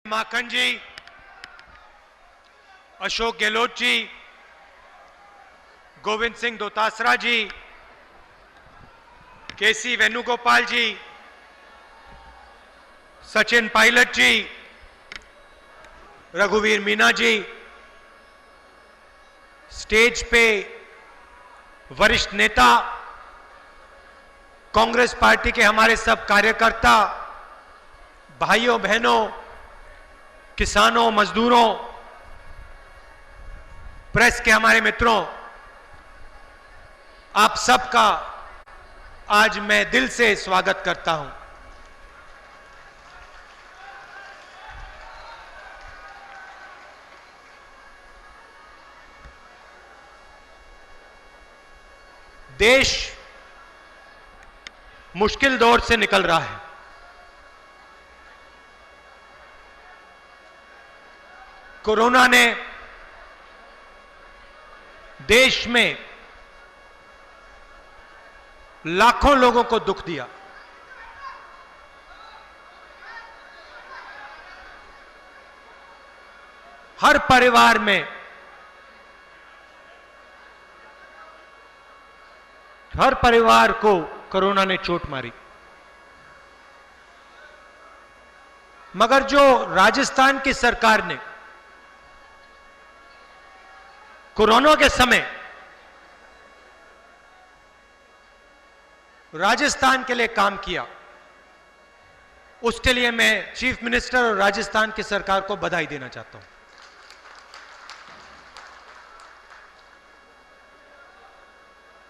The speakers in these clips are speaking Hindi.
माखन जी, अशोक गहलोत जी, गोविंद सिंह दोतासरा जी, केसी वेणुगोपाल जी, सचिन पायलट जी, रघुवीर मीना जी, स्टेज पे वरिष्ठ नेता, कांग्रेस पार्टी के हमारे सब कार्यकर्ता, भाइयों बहनों, किसानों, मजदूरों, प्रेस के हमारे मित्रों, आप सबका आज मैं दिल से स्वागत करता हूं। देश मुश्किल दौर से निकल रहा है। कोरोना ने देश में लाखों लोगों को दुख दिया। हर परिवार में, हर परिवार को कोरोना ने चोट मारी। मगर जो राजस्थान की सरकार ने कोरोना के समय राजस्थान के लिए काम किया, उसके लिए मैं चीफ मिनिस्टर और राजस्थान की सरकार को बधाई देना चाहता हूं।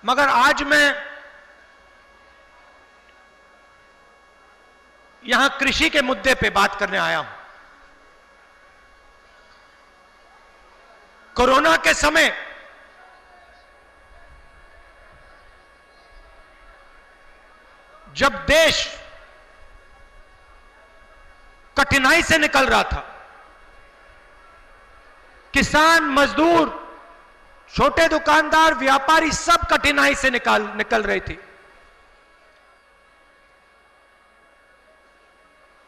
मगर आज मैं यहां कृषि के मुद्दे पे बात करने आया हूं। कोरोना के समय जब देश कठिनाई से निकल रहा था, किसान, मजदूर, छोटे दुकानदार, व्यापारी सब कठिनाई से निकल रहे थे।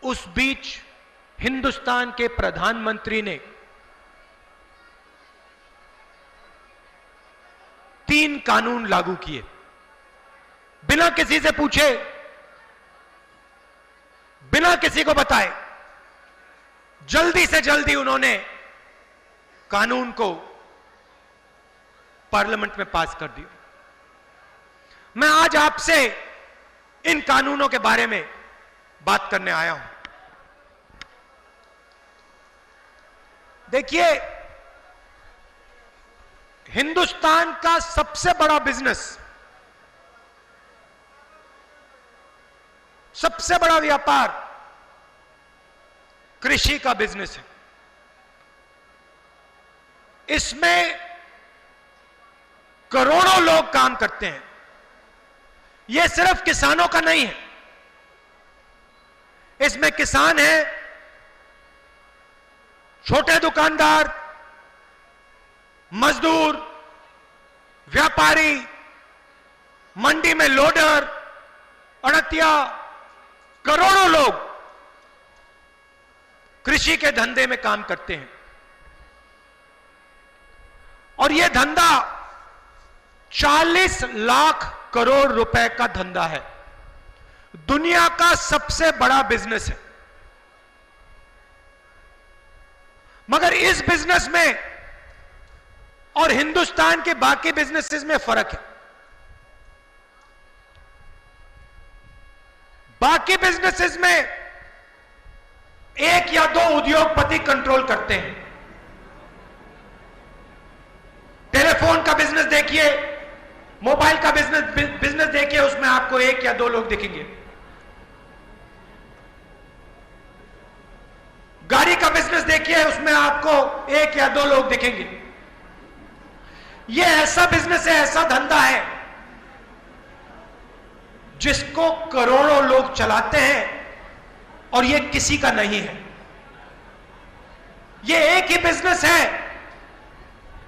उस बीच हिंदुस्तान के प्रधानमंत्री ने 3 कानून लागू किए, बिना किसी से पूछे, बिना किसी को बताए, जल्दी से जल्दी उन्होंने कानून को पार्लियामेंट में पास कर दिया। मैं आज आपसे इन कानूनों के बारे में बात करने आया हूं। देखिए, हिंदुस्तान का सबसे बड़ा बिजनेस, सबसे बड़ा व्यापार कृषि का बिजनेस है। इसमें करोड़ों लोग काम करते हैं। यह सिर्फ किसानों का नहीं है, इसमें किसान हैं, छोटे दुकानदार, मजदूर, व्यापारी, मंडी में लोडर, अड़तिया, करोड़ों लोग कृषि के धंधे में काम करते हैं। और यह धंधा 40 लाख करोड़ रुपए का धंधा है। दुनिया का सबसे बड़ा बिजनेस है। मगर इस बिजनेस में और हिंदुस्तान के बाकी बिजनेसेस में फर्क है। बाकी बिजनेसेस में 1 या 2 उद्योगपति कंट्रोल करते हैं। टेलीफोन का बिजनेस देखिए, मोबाइल का बिजनेस देखिए, उसमें आपको 1 या 2 लोग दिखेंगे। गाड़ी का बिजनेस देखिए, उसमें आपको 1 या 2 लोग दिखेंगे। यह ऐसा बिजनेस है, ऐसा धंधा है जिसको करोड़ों लोग चलाते हैं और यह किसी का नहीं है। यह एक ही बिजनेस है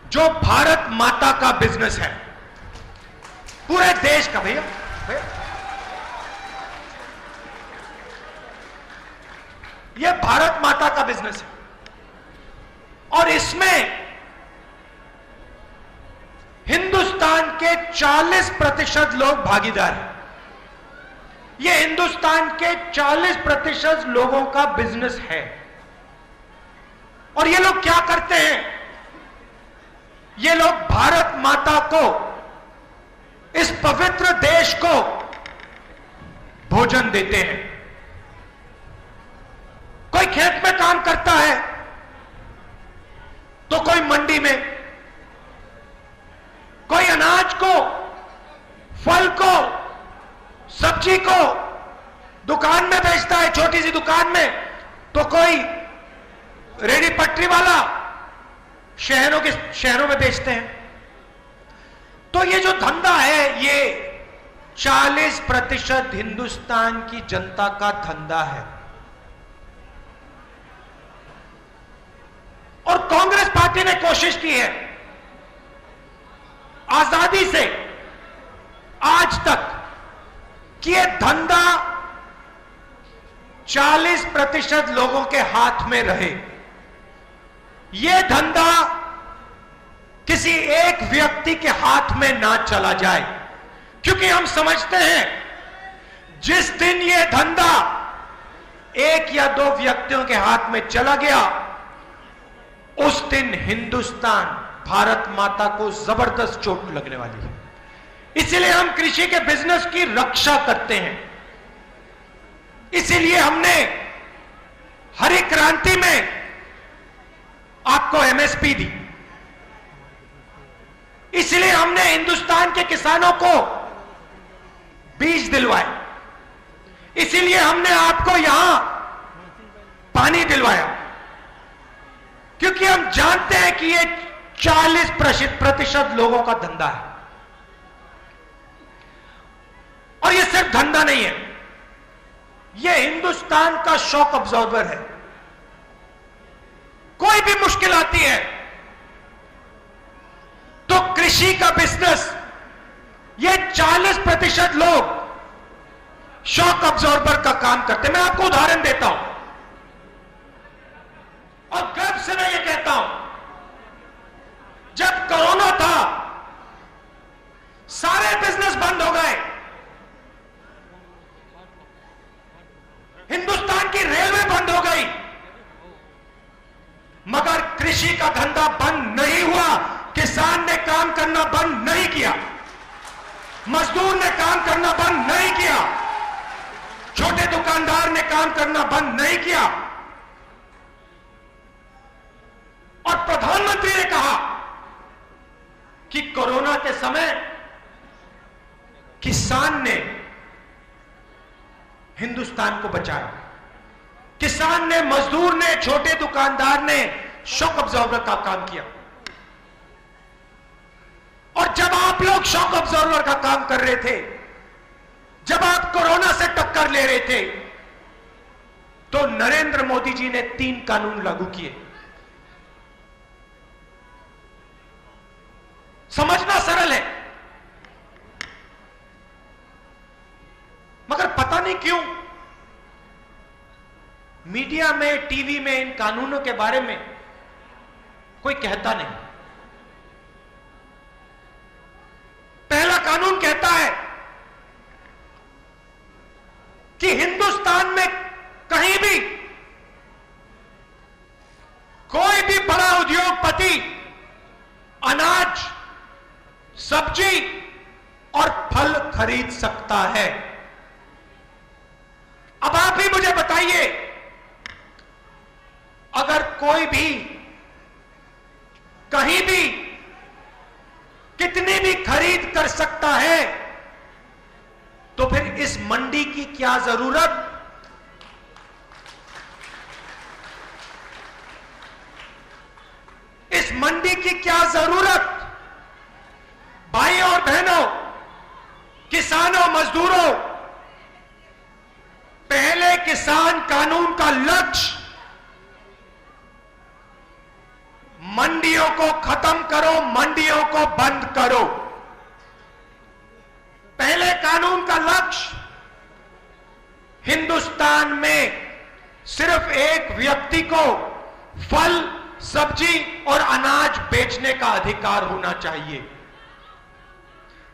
जो भारत माता का बिजनेस है, पूरे देश का। भैया यह भारत माता का बिजनेस है और इसमें हिंदुस्तान के 40% लोग भागीदार हैं। यह हिंदुस्तान के 40% लोगों का बिजनेस है। और ये लोग क्या करते हैं? ये लोग भारत माता को, इस पवित्र देश को भोजन देते हैं। कोई खेत में काम करता है तो कोई मंडी में, कोई अनाज को, फल को, सब्जी को दुकान में बेचता है, छोटी सी दुकान में, तो कोई रेडी पटरी वाला शहरों में बेचते हैं। तो ये जो धंधा है ये 40% हिंदुस्तान की जनता का धंधा है। और कांग्रेस पार्टी ने कोशिश की है आजादी से आज तक कि ये धंधा 40% लोगों के हाथ में रहे। यह धंधा किसी एक व्यक्ति के हाथ में ना चला जाए, क्योंकि हम समझते हैं जिस दिन यह धंधा एक या दो व्यक्तियों के हाथ में चला गया, उस दिन हिंदुस्तान, भारत माता को जबरदस्त चोट लगने वाली है। इसीलिए हम कृषि के बिजनेस की रक्षा करते हैं। इसीलिए हमने हरी क्रांति में आपको एमएसपी दी। इसलिए हमने हिंदुस्तान के किसानों को बीज दिलवाए। इसीलिए हमने आपको यहां पानी दिलवाया, क्योंकि हम जानते हैं कि ये 40% लोगों का धंधा है। और ये सिर्फ धंधा नहीं है, ये हिंदुस्तान का शॉक अब्जॉर्बर है। कोई भी मुश्किल आती है तो कृषि का बिजनेस, ये 40% लोग शॉक अब्जॉर्बर का काम करते हैं। मैं आपको उदाहरण देता हूं और गर्व से मैं ये कहता हूं, जब कोरोना था सारे बिजनेस बंद हो गए। हिंदुस्तान की रेलवे बंद हो गई, मगर कृषि का धंधा बंद नहीं हुआ। किसान ने काम करना बंद नहीं किया, मजदूर ने काम करना बंद नहीं किया, छोटे दुकानदार ने काम करना बंद नहीं किया। और प्रधानमंत्री ने कहा कि कोरोना के समय किसान ने हिंदुस्तान को बचाया। किसान ने, मजदूर ने, छोटे दुकानदार ने शॉक अब्जॉर्बर का काम किया। और जब आप लोग शॉक अब्जॉर्बर का काम कर रहे थे, जब आप कोरोना से टक्कर ले रहे थे, तो नरेंद्र मोदी जी ने 3 कानून लागू किए। समझना सरल है, मगर पता नहीं क्यों मीडिया में, टीवी में इन कानूनों के बारे में कोई कहता नहीं। पहला कानून कहता है कि हिंदुस्तान में कहीं भी कोई भी बड़ा उद्योगपति अनाज, सब्जी और फल खरीद सकता है। अब आप ही मुझे बताइए, अगर कोई भी कहीं भी कितनी भी खरीद कर सकता है, तो फिर इस मंडी की क्या जरूरत? इस मंडी की क्या जरूरत? भाइयों और बहनों, किसानों, मजदूरों, पहले किसान कानून का लक्ष्य मंडियों को खत्म करो, मंडियों को बंद करो। पहले कानून का लक्ष्य हिंदुस्तान में सिर्फ एक व्यक्ति को फल, सब्जी और अनाज बेचने का अधिकार होना चाहिए।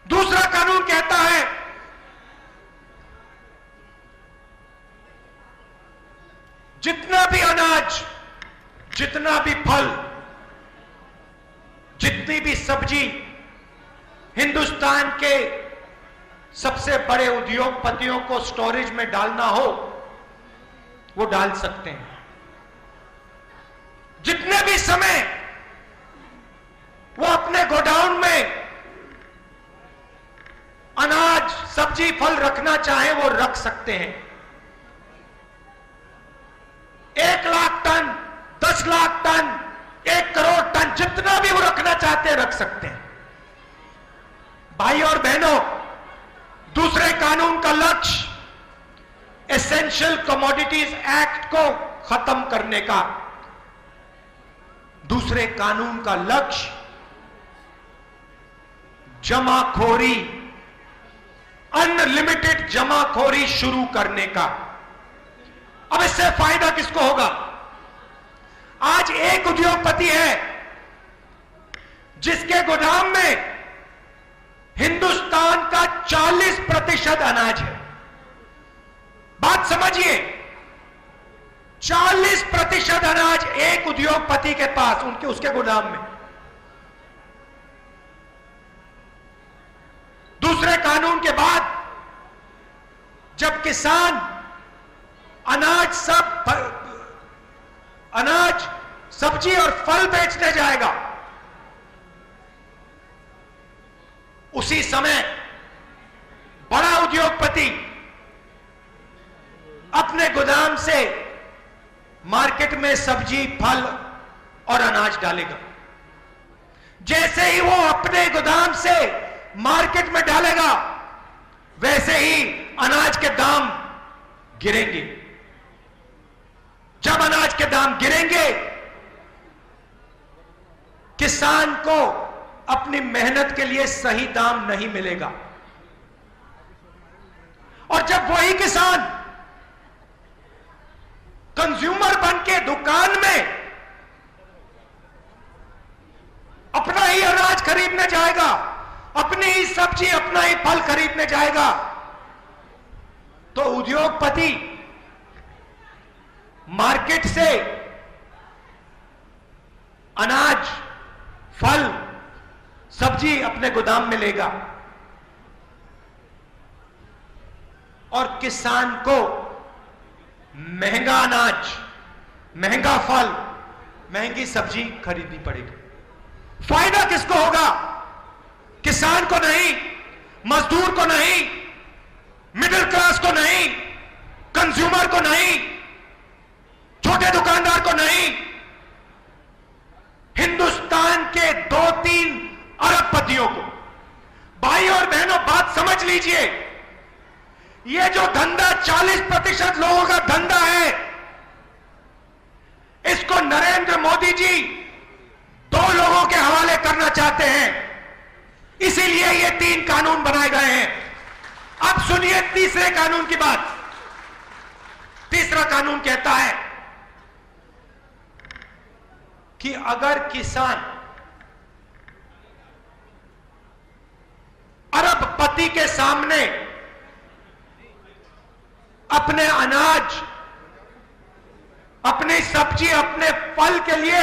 दूसरा कानून कहता है जितना भी अनाज, जितना भी फल, जितनी भी सब्जी हिंदुस्तान के सबसे बड़े उद्योगपतियों को स्टोरेज में डालना हो वो डाल सकते हैं। जितने भी समय वो अपने गोडाउन में अनाज, सब्जी, फल रखना चाहे वो रख सकते हैं। 1 lakh ton, 10 lakh ton, 1 crore ton, जितना भी वो रखना चाहते हैं रख सकते हैं। भाई और बहनों, दूसरे कानून का लक्ष्य एसेंशियल कमोडिटीज एक्ट को खत्म करने का। दूसरे कानून का लक्ष्य जमाखोरी, अनलिमिटेड जमाखोरी शुरू करने का। अब इससे फायदा किसको होगा? आज एक उद्योगपति है जिसके गोदाम में हिंदुस्तान का 40% अनाज है। बात समझिए, 40% अनाज एक उद्योगपति के पास, उसके गोदाम में। दूसरे कानून के बाद जब किसान अनाज, सब्जी और फल बेचने जाएगा, उसी समय बड़ा उद्योगपति अपने गोदाम से मार्केट में सब्जी, फल और अनाज डालेगा। जैसे ही वो अपने गोदाम से मार्केट में डालेगा, वैसे ही अनाज के दाम गिरेंगे। जब अनाज के दाम गिरेंगे, किसान को अपनी मेहनत के लिए सही दाम नहीं मिलेगा। और जब वही किसान कंज्यूमर बन के दुकान में अपना ही अनाज खरीदने जाएगा, अपनी ही सब्जी, अपना ही फल खरीदने जाएगा, तो उद्योगपति मार्केट से अनाज, फल, सब्जी अपने गोदाम में लेगा और किसान को महंगा अनाज, महंगा फल, महंगी सब्जी खरीदनी पड़ेगी। फायदा किसको होगा? किसान को नहीं, मजदूर को नहीं, मिडिल क्लास को नहीं, कंज्यूमर को नहीं, छोटे दुकानदार को नहीं, हिंदुस्तान के 2-3 अरबपतियों को। भाई और बहनों, बात समझ लीजिए, ये जो धंधा 40% लोगों का धंधा है, इसको नरेंद्र मोदी जी 2 लोगों के हवाले करना चाहते हैं। इसीलिए ये 3 कानून बनाए गए हैं। अब सुनिए तीसरे कानून की बात। तीसरा कानून कहता है कि अगर किसान अरबपति के सामने अपने अनाज, अपनी सब्जी, अपने फल के लिए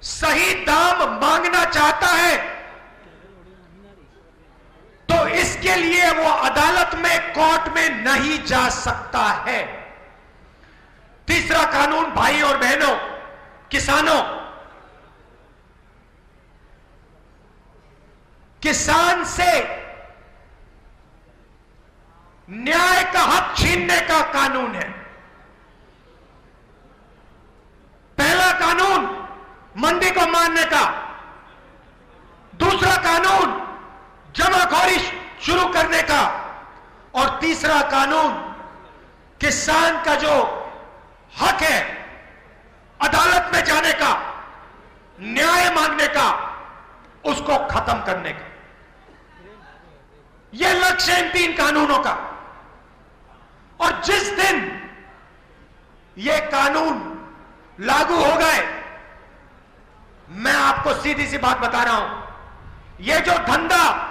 सही दाम मांगना चाहता है, तो इसके लिए वो अदालत में, कोर्ट में नहीं जा सकता है। तीसरा कानून, भाई और बहनों, किसानों, किसान से न्याय का हक छीनने का कानून है। पहला कानून मंडी को मानने का, दूसरा कानून जमाखोरी शुरू करने का, और तीसरा कानून किसान का जो हक है अदालत में जाने का, न्याय मांगने का, उसको खत्म करने का। यह लक्ष्य इन 3 कानूनों का। और जिस दिन ये कानून लागू हो गए, मैं आपको सीधी सी बात बता रहा हूं, ये जो धंधा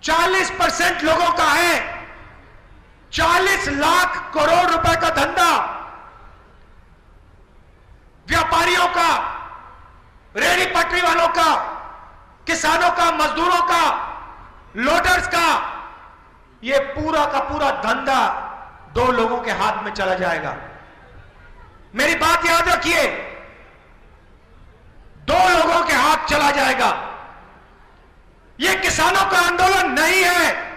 40% लोगों का है, 40 लाख करोड़ रुपए का धंधा व्यापारियों का, रेहड़ी पटरी वालों का, किसानों का, मजदूरों का, लोडर्स का, ये पूरा का पूरा धंधा 2 लोगों के हाथ में चला जाएगा। मेरी बात याद रखिए, 2 लोगों के हाथ चला जाएगा। यह किसानों का आंदोलन नहीं है,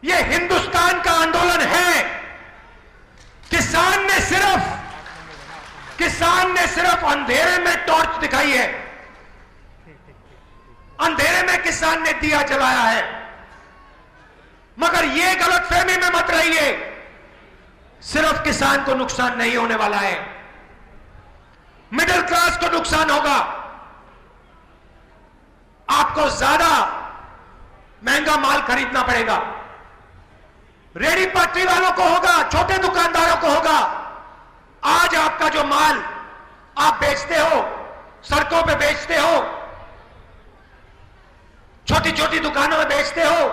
यह हिंदुस्तान का आंदोलन है। किसान ने सिर्फ अंधेरे में टॉर्च दिखाई है, अंधेरे में किसान ने दिया जलाया है। मगर यह गलतफहमी में मत रहिए, सिर्फ किसान को नुकसान नहीं होने वाला है, मिडिल क्लास को नुकसान होगा। आपको ज्यादा महंगा माल खरीदना पड़ेगा, रेहड़ी पटरी वालों को होगा, छोटे दुकानदारों को होगा। आज आपका जो माल आप बेचते हो, सड़कों पे बेचते हो, छोटी छोटी दुकानों में बेचते हो,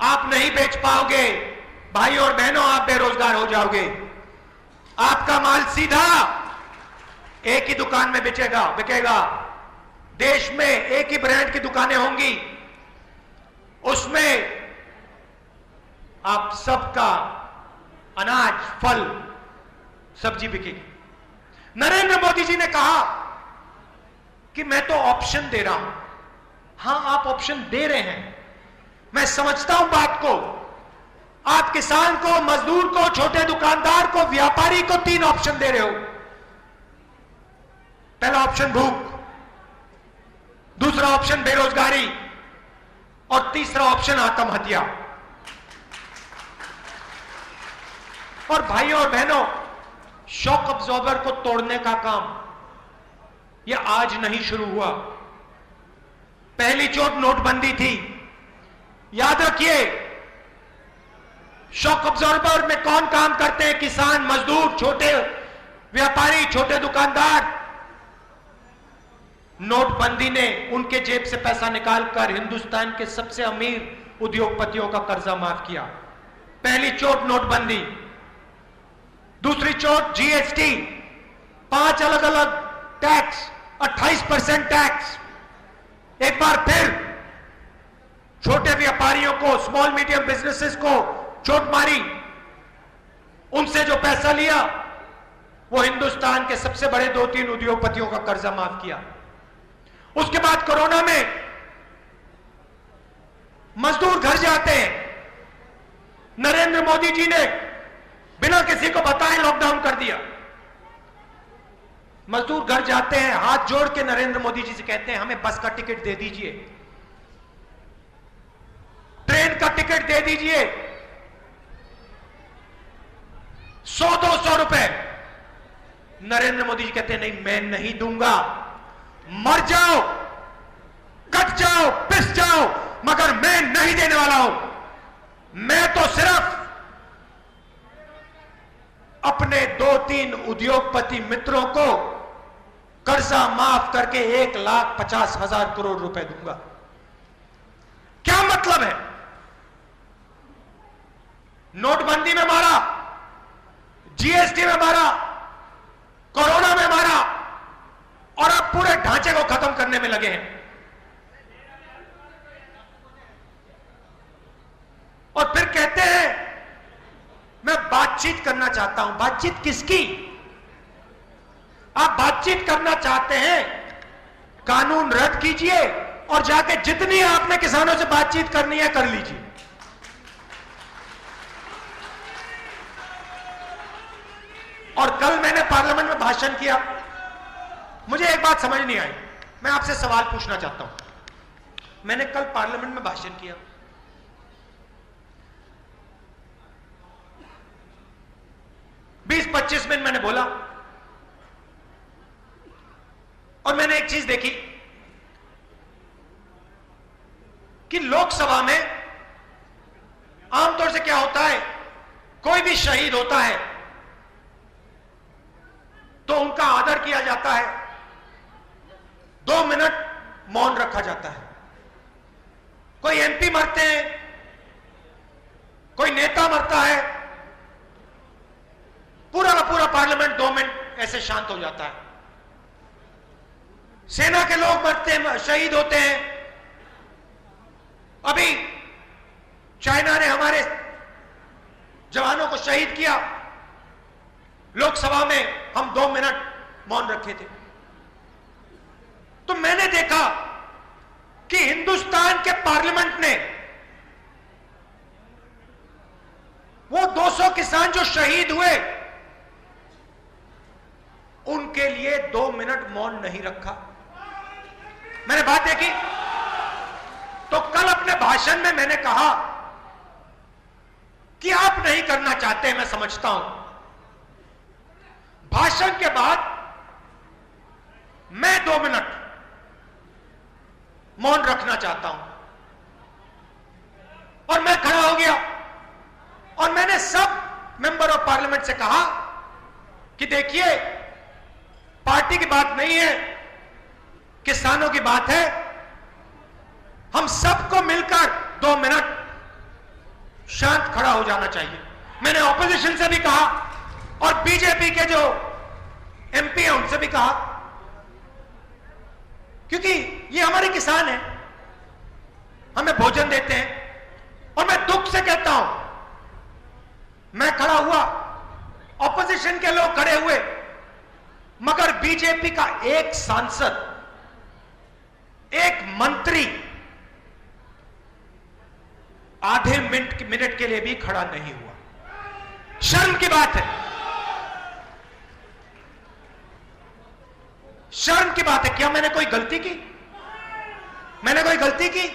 आप नहीं बेच पाओगे। भाई और बहनों, आप बेरोजगार हो जाओगे। आपका माल सीधा एक ही दुकान में बिकेगा। देश में एक ही ब्रांड की दुकानें होंगी, उसमें आप सबका अनाज, फल, सब्जी बिकेगी। नरेंद्र मोदी जी ने कहा कि मैं तो ऑप्शन दे रहा हूं। हां, आप ऑप्शन दे रहे हैं, मैं समझता हूं बात को। आप किसान को, मजदूर को, छोटे दुकानदार को, व्यापारी को 3 ऑप्शन दे रहे हो। पहला ऑप्शन भूख, दूसरा ऑप्शन बेरोजगारी और तीसरा ऑप्शन आत्महत्या। और भाइयों और बहनों, शॉक अब्जॉर्बर को तोड़ने का काम यह आज नहीं शुरू हुआ। पहली चोट नोटबंदी थी। याद रखिए, शॉक अब्जॉर्बर में कौन काम करते हैं? किसान, मजदूर, छोटे व्यापारी, छोटे दुकानदार। नोटबंदी ने उनके जेब से पैसा निकालकर हिंदुस्तान के सबसे अमीर उद्योगपतियों का कर्जा माफ किया। पहली चोट नोटबंदी, दूसरी चोट जीएसटी, 5 अलग अलग टैक्स, 28% टैक्स। एक बार फिर छोटे व्यापारियों को, स्मॉल मीडियम बिजनेसेस को चोट मारी। उनसे जो पैसा लिया वो हिंदुस्तान के सबसे बड़े 2-3 उद्योगपतियों का कर्जा माफ किया। उसके बाद कोरोना में मजदूर घर जाते हैं। नरेंद्र मोदी जी ने बिना किसी को बताए लॉकडाउन कर दिया। मजदूर घर जाते हैं, हाथ जोड़ के नरेंद्र मोदी जी से कहते हैं हमें बस का टिकट दे दीजिए, ट्रेन का टिकट दे दीजिए, 100-200 रुपए। नरेंद्र मोदी जी कहते हैं नहीं, मैं नहीं दूंगा, मर जाओ, कट जाओ, पिस जाओ, मगर मैं नहीं देने वाला हूं। मैं तो सिर्फ अपने 2-3 उद्योगपति मित्रों को कर्जा माफ करके 1,50,000 करोड़ रुपए दूंगा। क्या मतलब है? नोटबंदी में मारा, जीएसटी में मारा, कोरोना में मारा, और अब पूरे ढांचे को खत्म करने में लगे हैं। और फिर कहते हैं मैं बातचीत करना चाहता हूं। बातचीत किसकी? आप बातचीत करना चाहते हैं, कानून रद्द कीजिए और जाके जितनी आपने किसानों से बातचीत करनी है कर लीजिए। और कल मैंने पार्लियामेंट में भाषण किया, मुझे एक बात समझ नहीं आई, मैं आपसे सवाल पूछना चाहता हूं। मैंने कल पार्लियामेंट में भाषण किया, 20-25 मिनट मैंने बोला, और मैंने एक चीज देखी कि लोकसभा में शहीद होता है तो उनका आदर किया जाता है, 2 मिनट मौन रखा जाता है। कोई एमपी मरते हैं, कोई नेता मरता है, पूरा का पूरा पार्लियामेंट 2 मिनट ऐसे शांत हो जाता है। सेना के लोग मरते हैं, शहीद होते हैं। अभी चाइना ने हमारे जवानों को शहीद किया, लोकसभा में हम 2 मिनट मौन रखे थे। तो मैंने देखा कि हिंदुस्तान के पार्लियामेंट ने वो 200 किसान जो शहीद हुए उनके लिए 2 मिनट मौन नहीं रखा। मैंने बात देखी तो कल अपने भाषण में मैंने कहा कि आप नहीं करना चाहते, मैं समझता हूं। भाषण के बाद मैं 2 मिनट मौन रखना चाहता हूं और मैं खड़ा हो गया और मैंने सब मेंबर ऑफ पार्लियामेंट से कहा कि देखिए, पार्टी की बात नहीं है, किसानों की बात है। हम सबको मिलकर 2 मिनट शांत खड़ा हो जाना चाहिए। मैंने ऑपोजिशन से भी कहा और बीजेपी के जो एमपी हैं उनसे भी कहा, क्योंकि ये हमारे किसान हैं, हमें भोजन देते हैं। और मैं दुख से कहता हूं, मैं खड़ा हुआ, ऑपोजिशन के लोग खड़े हुए, मगर बीजेपी का एक सांसद, एक मंत्री आधे मिनट के लिए भी खड़ा नहीं हुआ। शर्म की बात है, शर्म की बात है। क्या मैंने कोई गलती की? मैंने कोई गलती की?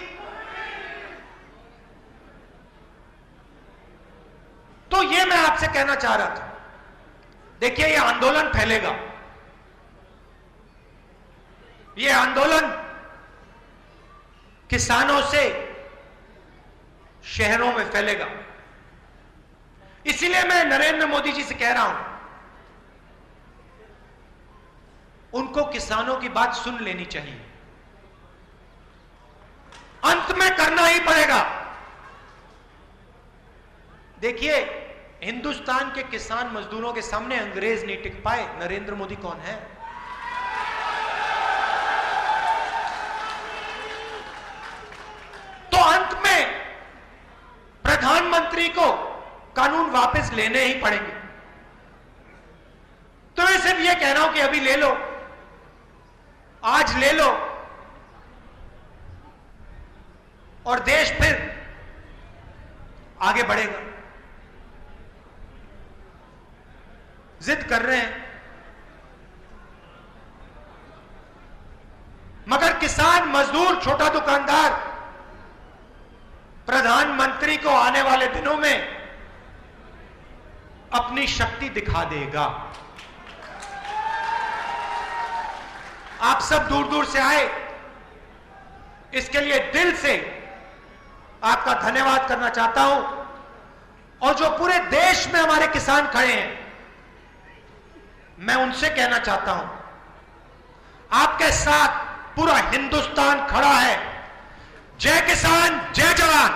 तो ये मैं आपसे कहना चाह रहा था। देखिए, ये आंदोलन फैलेगा, ये आंदोलन किसानों से शहरों में फैलेगा। इसीलिए मैं नरेंद्र मोदी जी से कह रहा हूं, उनको किसानों की बात सुन लेनी चाहिए। अंत में करना ही पड़ेगा। देखिए, हिंदुस्तान के किसान मजदूरों के सामने अंग्रेज नहीं टिक पाए। नरेंद्र मोदी कौन है? तो अंत में प्रधानमंत्री को कानून वापस लेने ही पड़ेंगे। तो मैं सिर्फ यह कह रहा हूं कि अभी ले लो, आज ले लो, और देश फिर आगे बढ़ेगा। जिद कर रहे हैं, मगर किसान, मजदूर, छोटा दुकानदार प्रधानमंत्री को आने वाले दिनों में अपनी शक्ति दिखा देगा। आप सब दूर दूर से आए, इसके लिए दिल से आपका धन्यवाद करना चाहता हूं। और जो पूरे देश में हमारे किसान खड़े हैं, मैं उनसे कहना चाहता हूं, आपके साथ पूरा हिंदुस्तान खड़ा है। जय किसान, जय जवान।